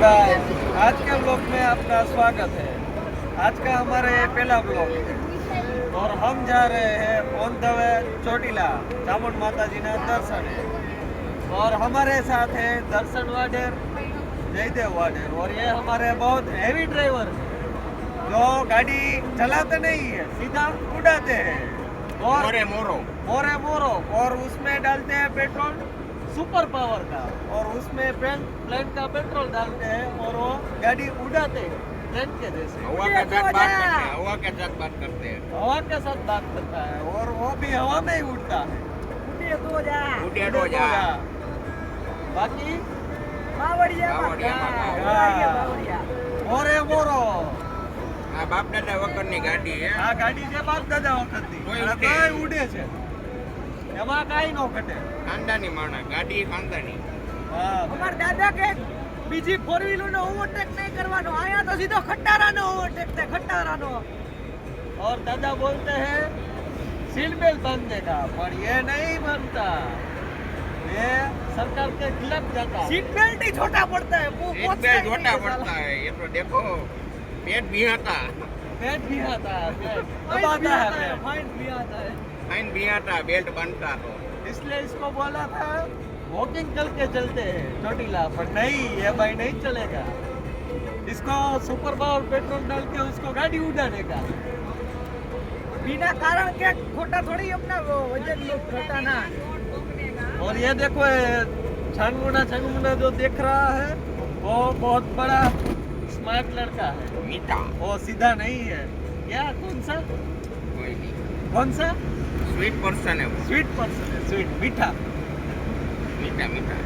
Guys, आज के blog में आपका स्वागत है। आज का हमारे पहला ब्लॉग है और हम जा रहे हैं on the way Chotila Chamund માતાજીના દર્શને। और हमारे साथ है दर्शन वाडेर, जयदेव वाडेर, और ये हमारे बहुत हैवी ड्राइवर हैं जो गाड़ी चलाते नहीं है, सीधा उड़ाते हैं और मोरे मोरो और उसमें डालते हैं पेट्रोल सुपर पावर का, और उसमें प्लेन का पेट्रोल डालते हैं और वो गाड़ी उड़ाते हैं प्लेन के जैसे। हवा के साथ बात करते हैं, हवा के साथ बात करते हैं, हवा के साथ बात करता है और वो भी हवा में ही उड़ता है। उड़े तो जा। बाकी બાવળિયા. મોરે મોરો આ બાપ દાદા વગરની ગાડી હે. આ ગાડી છે બાપ દાદા વખતની, તોય અને ઉડે. તોય ઉડે છે, એમાં કાંઈ ન ઘટે। ખાનદાની માણસ, ગાડી ખાનદાની. હા, અમાર દાદા કે બીજી ફોર વ્હીલર નો ઓવરટેક નહીં કરવાનો, આયા તો સીધો ખટારાનો ઓવરટેક થાય, ખટારાનો। और दादा बोलते हैं सीट बेल्ट बांधने का, पर ये नहीं मानता, ये सरकार के खिलाफ जाता है। सीट बेल्ट ही छोटा पड़ता है, वो एक बेल छोटा पड़ता है, ये तो देखो पेट भी आता, पेट भी आता है, पेट फाइन दबाता भी है आता है, पेट। फाइन भी आता है। फाइन भी आता, बेल्ट बनता तो इसलिए इसको बोला था वॉकिंग करके चलते हैं चोटीला, पर नहीं, ये भाई नहीं चलेगा, इसको सुपर पावर पेट्रोल डाल के उसको गाड़ी उड़ाने का। बिना कारण के खोटा थोड़ी अपना वो वजन लोग घटाना। और ये देखो छानमुंडा जो देख रहा है वो बहुत बड़ा स्मार्ट लड़का है, मीठा वो सीधा नहीं है। क्या कौन सा कोई नहीं, कौन सा स्वीट पर्सन है वो, स्वीट पर्सन है, स्वीट मीठा। मीठा मीठा।